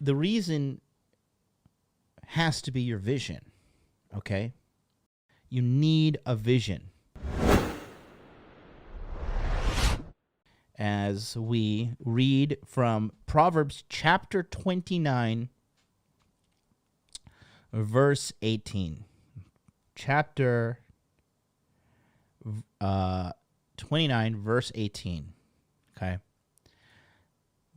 the reason has to be your vision, okay? You need a vision. As we read from Proverbs chapter 29, verse 18. Chapter 29, verse 18. Okay.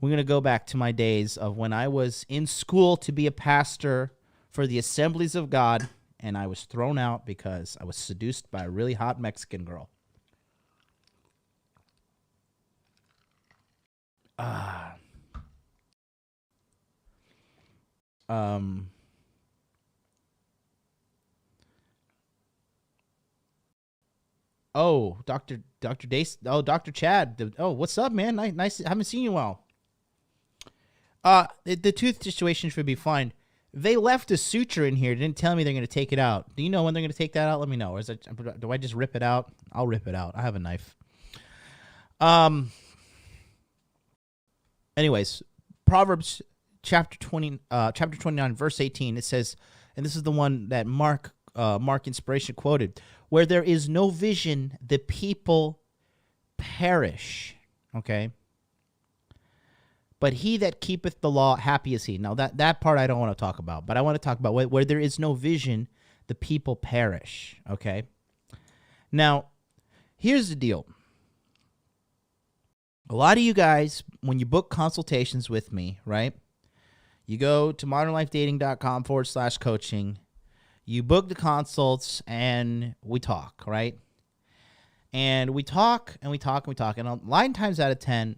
We're going to go back to my days of when I was in school to be a pastor for the Assemblies of God, and I was thrown out because I was seduced by a really hot Mexican girl. Oh, Dr. Dace. Oh, Dr. Chad. Oh, what's up, man? Nice. I haven't seen you in a while. The tooth situation should be fine. They left a suture in here. Didn't tell me they're going to take it out. Do you know when they're going to take that out? Let me know. Or do I just rip it out? I'll rip it out. I have a knife. Anyways, Proverbs chapter 29, verse 18. It says, and this is the one that Mark Inspiration quoted, where there is no vision, the people perish. Okay. But he that keepeth the law, happy is he. Now, that part I don't want to talk about, but I want to talk about where there is no vision, the people perish, okay? Now, here's the deal. A lot of you guys, when you book consultations with me, right, you go to modernlifedating.com/coaching, you book the consults, and we talk, right? And we talk, and we talk, and we talk, and 9 times out of 10,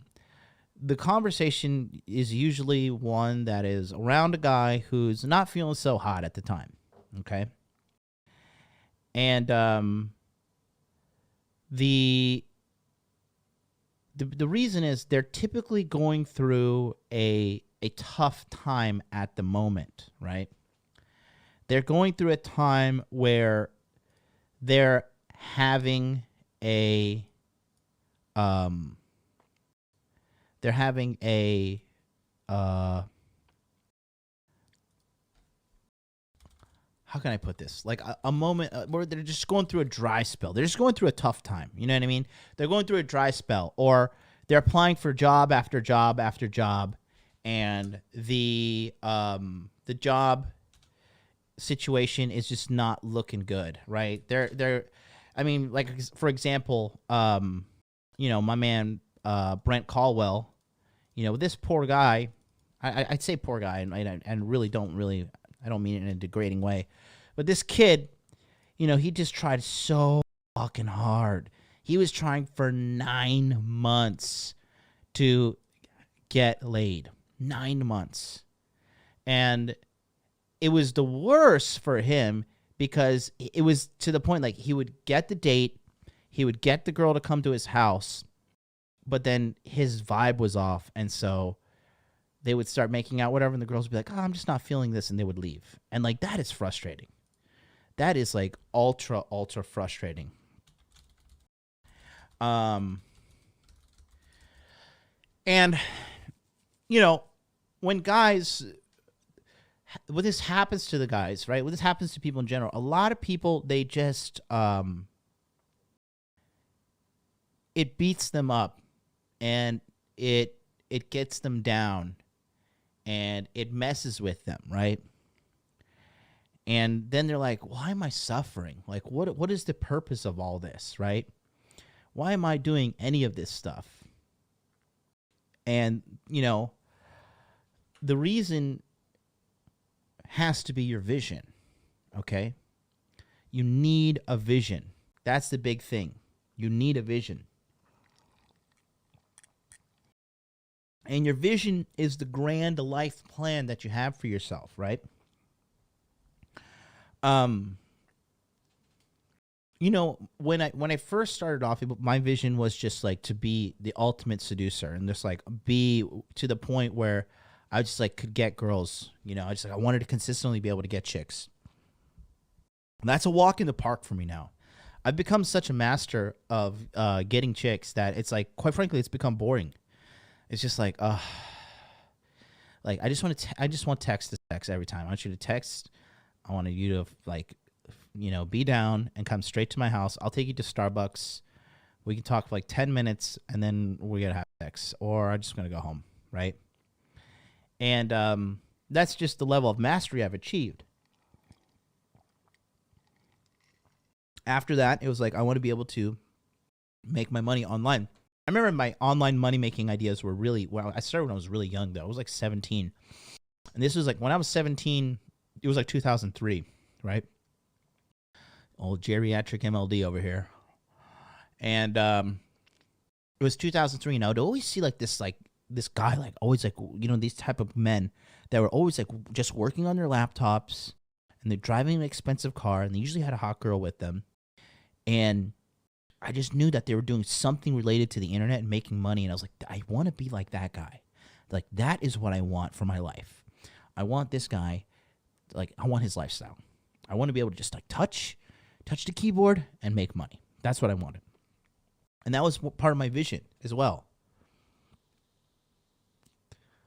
the conversation is usually one that is around a guy who's not feeling so hot at the time, okay? And the reason is they're typically going through a tough time at the moment, right? They're going through a time where they're having a how can I put this? Like a moment where they're just going through a dry spell. They're just going through a tough time. You know what I mean? They're going through a dry spell, or they're applying for job after job after job, and the job situation is just not looking good, right? I mean, like, for example, my man Brent Caldwell, this poor guy, I'd say poor guy, and I don't mean it in a degrading way, but this kid, he just tried so fucking hard. He was trying for 9 months to get laid. 9 months. And it was the worst for him because it was to the point, like, he would get the date, he would get the girl to come to his house, but then his vibe was off, and so they would start making out, whatever, and the girls would be like, oh, I'm just not feeling this, and they would leave. And, like, that is frustrating. That is, like, ultra, ultra frustrating. And, when guys, when this happens to the guys, right, when this happens to people in general, a lot of people, they just, it beats them up, and it gets them down, and it messes with them, right? And then they're like, why am I suffering? Like, what is the purpose of all this, right? Why am I doing any of this stuff? And, the reason has to be your vision, okay? You need a vision. That's the big thing. You need a vision. And your vision is the grand life plan that you have for yourself, right? When I first started off, my vision was just like to be the ultimate seducer and just like be to the point where I just like could get girls, I wanted to consistently be able to get chicks. And that's a walk in the park for me now. I've become such a master of getting chicks that it's like, quite frankly, it's become boring. It's just like, Like, I just want text to text every time. I want you to text. I want you to, like, be down and come straight to my house. I'll take you to Starbucks. We can talk for like 10 minutes, and then we're going to have sex. Or I'm just going to go home, right? And that's just the level of mastery I've achieved. After that, it was like, I want to be able to make my money online. I remember my online money-making ideas were really, well, I started when I was really young, though. I was like 17. And this was like, when I was 17, it was like 2003, right? Old geriatric MLD over here. And it was 2003. Now, to always see like this guy, like always like, these type of men that were always like just working on their laptops, and they're driving an expensive car, and they usually had a hot girl with them. And I just knew that they were doing something related to the internet and making money. And I was like, I want to be like that guy. Like, that is what I want for my life. I want this guy, like, I want his lifestyle. I want to be able to just like touch the keyboard and make money. That's what I wanted. And that was part of my vision as well.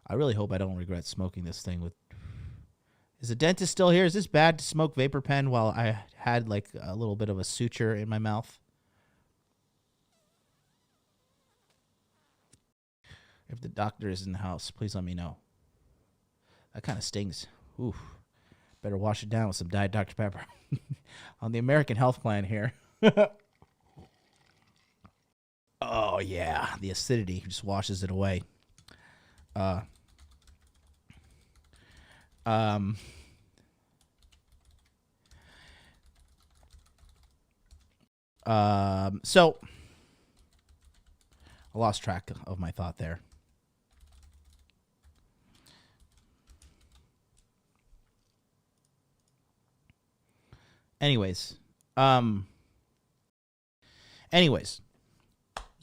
I really hope I don't regret smoking this thing with... Is the dentist still here? Is this bad to smoke vapor pen while I had like a little bit of a suture in my mouth? If the doctor is in the house, please let me know. That kind of stings. Ooh. Better wash it down with some Diet Dr. Pepper. On the American Health Plan here. Oh, yeah. The acidity just washes it away. So I lost track of my thought there. Anyways, you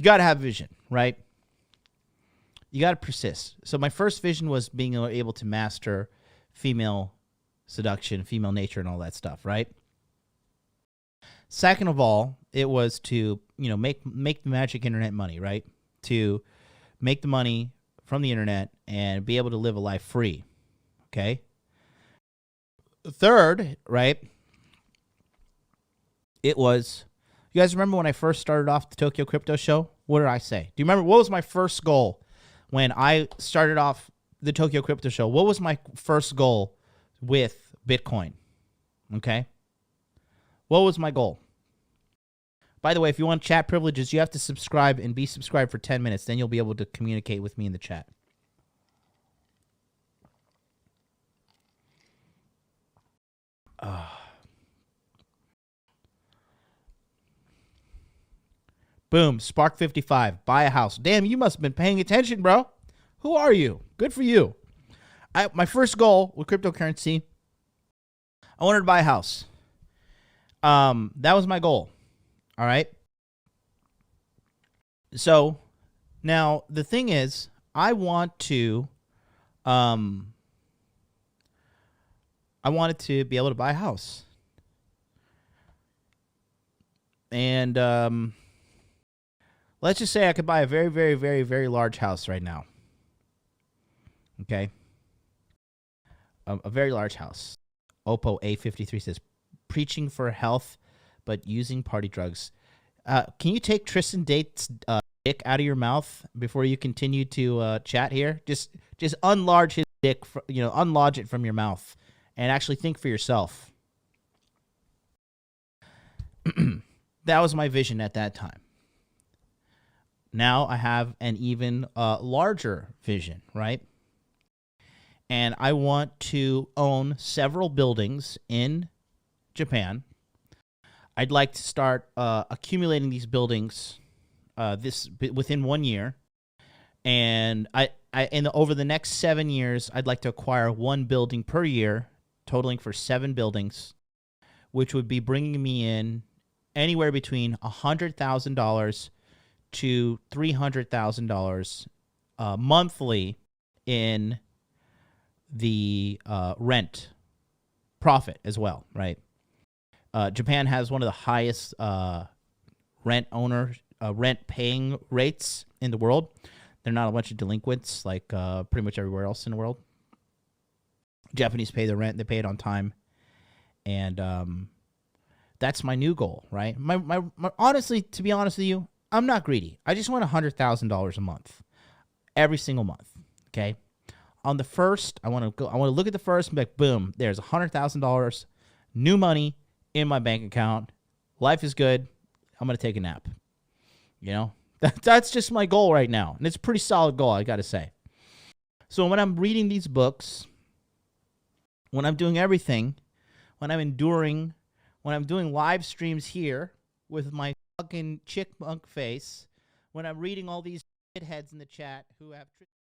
got to have vision, right? You got to persist. So my first vision was being able to master female seduction, female nature, and all that stuff, right? Second of all, it was to, make the magic internet money, right? To make the money from the internet and be able to live a life free, okay? Third, right, it was, you guys remember when I first started off the Tokyo Crypto Show? What did I say? Do you remember what was my first goal when I started off the Tokyo Crypto Show? What was my first goal with Bitcoin? Okay? What was my goal? By the way, if you want chat privileges, you have to subscribe and be subscribed for 10 minutes. Then you'll be able to communicate with me in the chat. Boom, Spark 55, buy a house. Damn, you must have been paying attention, bro. Who are you? Good for you. My first goal with cryptocurrency, I wanted to buy a house. That was my goal. All right. So now the thing is, I wanted to be able to buy a house. And let's just say I could buy a very, very, very, very large house right now. Okay. A very large house. Oppo A53 says, preaching for health, but using party drugs. Can you take Tristan Date's dick out of your mouth before you continue to chat here? Just unlarge his dick, unlodge it from your mouth and actually think for yourself. That was my vision at that time. Now I have an even larger vision, right? And I want to own several buildings in Japan. I'd like to start accumulating these buildings within 1 year. And over the next 7 years, I'd like to acquire one building per year, totaling for 7 buildings, which would be bringing me in anywhere between $100,000 to $300,000 monthly in the rent profit as well, right? Japan has one of the highest rent paying rates in the world. They're not a bunch of delinquents like pretty much everywhere else in the world. Japanese pay the rent, they pay it on time, and that's my new goal, right? My honestly, to be honest with you, I'm not greedy. I just want $100,000 a month, every single month. Okay. On the first, I want to look at the first and be like, boom, there's $100,000 new money in my bank account. Life is good. I'm gonna take a nap. You know, that's just my goal right now, and it's a pretty solid goal, I gotta say. So when I'm reading these books, when I'm doing everything, when I'm enduring, when I'm doing live streams here with my fucking chickmunk face, when I'm reading all these shitheads in the chat who have